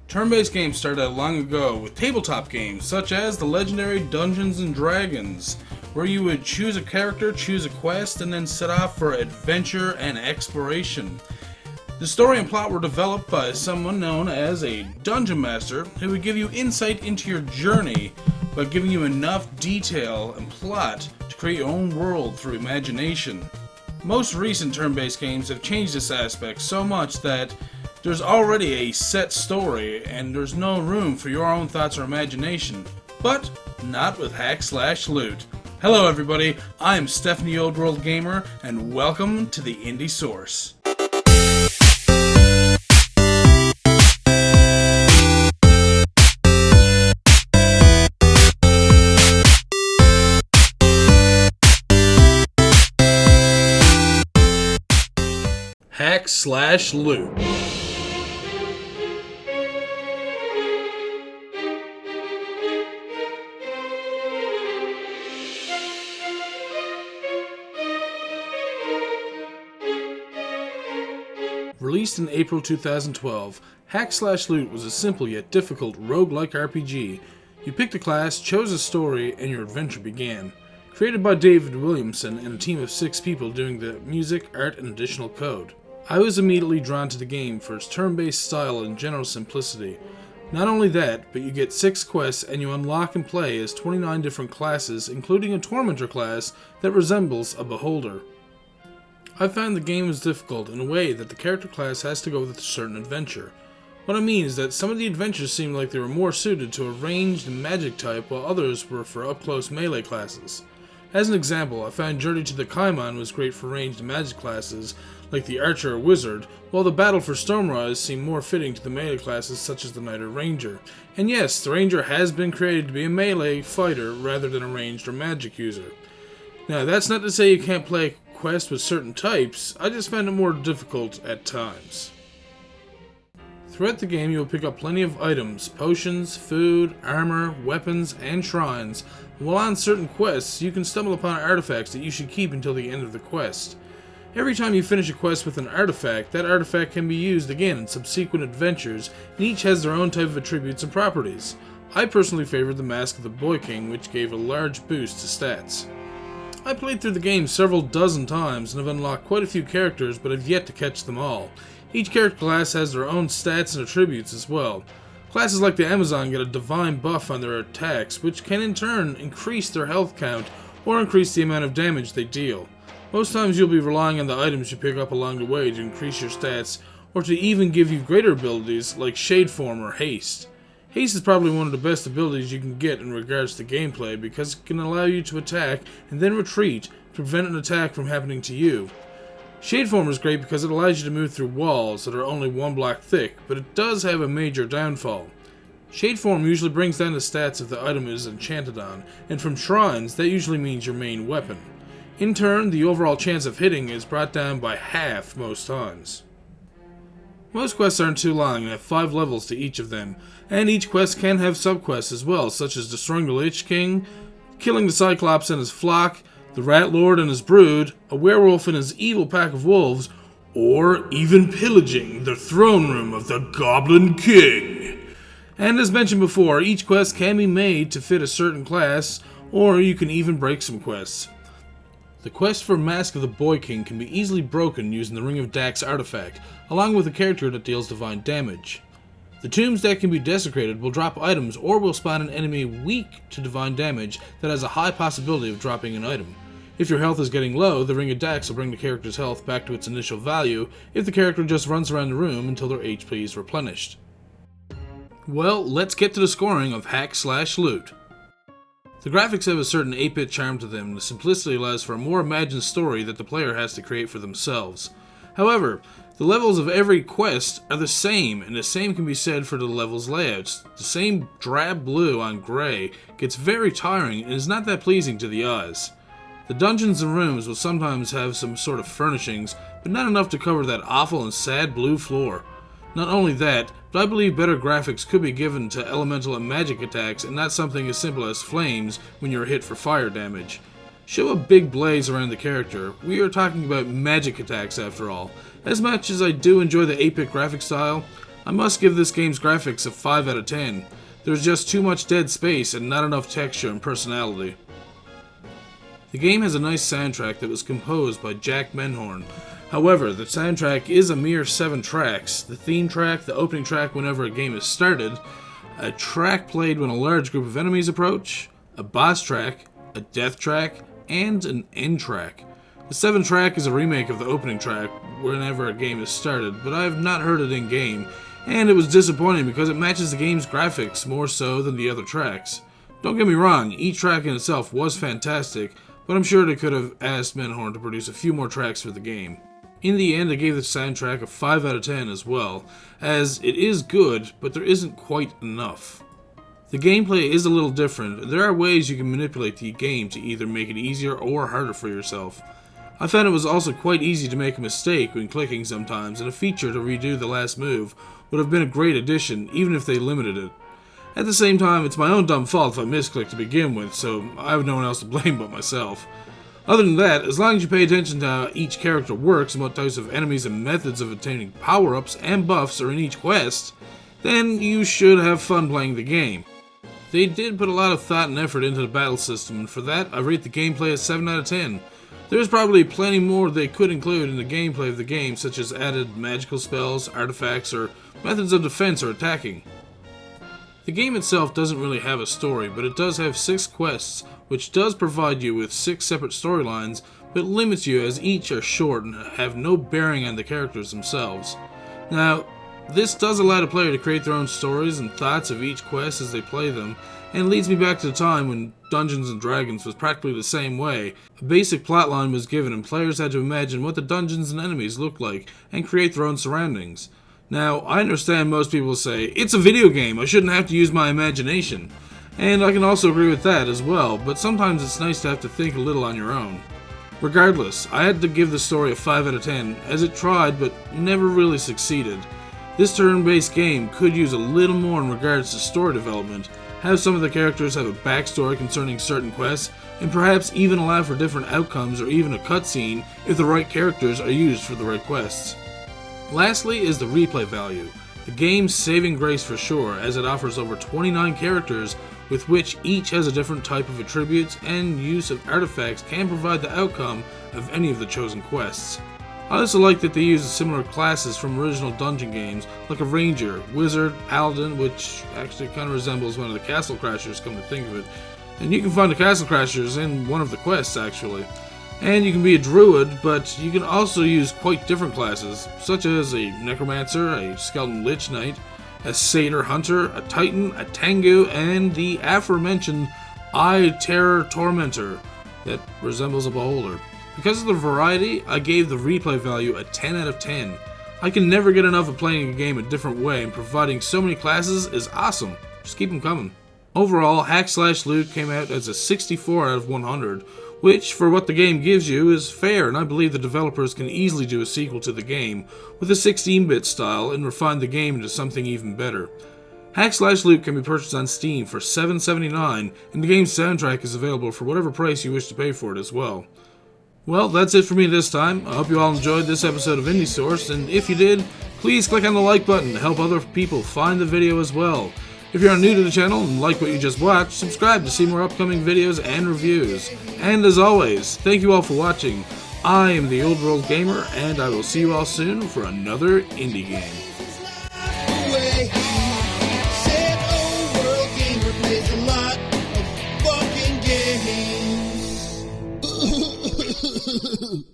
Turn-based games started out long ago with tabletop games such as the legendary Dungeons & Dragons, where you would choose a character, choose a quest, and then set off for adventure and exploration. The story and plot were developed by someone known as a dungeon master who would give you insight into your journey by giving you enough detail and plot to create your own world through imagination. Most recent turn-based games have changed this aspect so much that there's already a set story and there's no room for your own thoughts or imagination, but not with Hack/Loot. Hello everybody, I'm Stephanie Old World Gamer and welcome to the Indie Source. Hack/Loot. Released in April 2012, Hack/Loot was a simple yet difficult roguelike RPG. You picked a class, chose a story, and your adventure began. Created by David WIlliamson and a team of 6 people doing the music, art, and additional code. I was immediately drawn to the game for its turn-based style and general simplicity. Not only that, but you get 6 quests and you unlock and play as 29 different classes, including a Tormentor class that resembles a Beholder. I found the game was difficult in a way that the character class has to go with a certain adventure. What I mean is that some of the adventures seemed like they were more suited to a ranged and magic type, while others were for up-close melee classes. As an example, I found Journey to the Kaiman was great for ranged and magic classes, like the Archer or Wizard, while the Battle for Stormrise seemed more fitting to the melee classes such as the Knight or Ranger. And yes, the Ranger has been created to be a melee fighter rather than a ranged or magic user. Now, that's not to say you can't play quest with certain types, I just found it more difficult at times. Throughout the game you will pick up plenty of items, potions, food, armor, weapons, and shrines. While on certain quests, you can stumble upon artifacts that you should keep until the end of the quest. Every time you finish a quest with an artifact, that artifact can be used again in subsequent adventures, and each has their own type of attributes and properties. I personally favored the Mask of the Boy King, which gave a large boost to stats. I played through the game several dozen times and have unlocked quite a few characters, but have yet to catch them all. Each character class has their own stats and attributes as well. Classes like the Amazon get a divine buff on their attacks, which can in turn increase their health count or increase the amount of damage they deal. Most times you'll be relying on the items you pick up along the way to increase your stats, or to even give you greater abilities like Shade Form or Haste. Haste is probably one of the best abilities you can get in regards to gameplay because it can allow you to attack and then retreat to prevent an attack from happening to you. Shade Form is great because it allows you to move through walls that are only 1 block thick, but it does have a major downfall. Shade Form usually brings down the stats if the item is enchanted on, and from shrines that usually means your main weapon. In turn, the overall chance of hitting is brought down by half most times. Most quests aren't too long and have 5 levels to each of them, and each quest can have subquests as well, such as destroying the Lich King, killing the Cyclops and his flock, the Rat Lord and his brood, a werewolf and his evil pack of wolves, or even pillaging the throne room of the Goblin King. And as mentioned before, each quest can be made to fit a certain class, or you can even break some quests. The quest for Mask of the Boy King can be easily broken using the Ring of Dax artifact, along with a character that deals divine damage. The tombs that can be desecrated will drop items or will spawn an enemy weak to divine damage that has a high possibility of dropping an item. If your health is getting low, the Ring of Dax will bring the character's health back to its initial value if the character just runs around the room until their HP is replenished. Well, let's get to the scoring of Hack/Loot. The graphics have a certain 8-bit charm to them, and the simplicity allows for a more imagined story that the player has to create for themselves. However, the levels of every quest are the same, and the same can be said for the levels layouts. The same drab blue on grey gets very tiring and is not that pleasing to the eyes. The dungeons and rooms will sometimes have some sort of furnishings, but not enough to cover that awful and sad blue floor. Not only that, but I believe better graphics could be given to elemental and magic attacks and not something as simple as flames when you're hit for fire damage. Show a big blaze around the character. We are talking about magic attacks after all. As much as I do enjoy the 8-bit graphic style, I must give this game's graphics a 5 out of 10. There's just too much dead space and not enough texture and personality. The game has a nice soundtrack that was composed by Jack Menhorn. However, the soundtrack is a mere 7 tracks. The theme track, the opening track whenever a game is started, a track played when a large group of enemies approach, a boss track, a death track, and an end track. The 7 track is a remake of the opening track whenever a game is started, but I have not heard it in-game, and it was disappointing because it matches the game's graphics more so than the other tracks. Don't get me wrong, each track in itself was fantastic, but I'm sure they could have asked Menhorn to produce a few more tracks for the game. In the end, I gave the soundtrack a 5 out of 10 as well, as it is good, but there isn't quite enough. The gameplay is a little different. There are ways you can manipulate the game to either make it easier or harder for yourself. I found it was also quite easy to make a mistake when clicking sometimes, and a feature to redo the last move would have been a great addition, even if they limited it. At the same time, it's my own dumb fault if I misclicked to begin with, so I have no one else to blame but myself. Other than that, as long as you pay attention to how each character works and what types of enemies and methods of obtaining power-ups and buffs are in each quest, then you should have fun playing the game. They did put a lot of thought and effort into the battle system, and for that, I rate the gameplay a 7 out of 10. There's probably plenty more they could include in the gameplay of the game, such as added magical spells, artifacts, or methods of defense or attacking. The game itself doesn't really have a story, but it does have 6 quests, which does provide you with 6 separate storylines, but limits you as each are short and have no bearing on the characters themselves. Now, this does allow the player to create their own stories and thoughts of each quest as they play them, and leads me back to the time when Dungeons & Dragons was practically the same way. A basic plotline was given and players had to imagine what the dungeons and enemies looked like, and create their own surroundings. Now, I understand most people say, it's a video game, I shouldn't have to use my imagination. And I can also agree with that as well, but sometimes it's nice to have to think a little on your own. Regardless, I had to give the story a 5 out of 10, as it tried but never really succeeded. This turn-based game could use a little more in regards to story development, have some of the characters have a backstory concerning certain quests, and perhaps even allow for different outcomes or even a cutscene if the right characters are used for the right quests. Lastly is the replay value. The game's saving grace for sure, as it offers over 29 characters with which each has a different type of attributes, and use of artifacts can provide the outcome of any of the chosen quests. I also like that they use similar classes from original dungeon games, like a ranger, wizard, paladin, which actually kind of resembles one of the Castle Crashers, come to think of it. And you can find the Castle Crashers in one of the quests actually. And you can be a druid, but you can also use quite different classes, such as a necromancer, a skeleton lich knight, a satyr hunter, a titan, a tengu, and the aforementioned eye terror tormentor that resembles a beholder. Because of the variety, I gave the replay value a 10 out of 10. I can never get enough of playing a game a different way, and providing so many classes is awesome. Just keep them coming. Overall, Hack/Loot came out as a 64 out of 100, which, for what the game gives you, is fair, and I believe the developers can easily do a sequel to the game with a 16-bit style and refine the game into something even better. Hack/Loot can be purchased on Steam for $7.79, and the game's soundtrack is available for whatever price you wish to pay for it as well. Well, that's it for me this time. I hope you all enjoyed this episode of Indie Source, and if you did, please click on the like button to help other people find the video as well. If you're new to the channel and like what you just watched, subscribe to see more upcoming videos and reviews. And as always, thank you all for watching. I am the Old World Gamer, and I will see you all soon for another indie game. Games.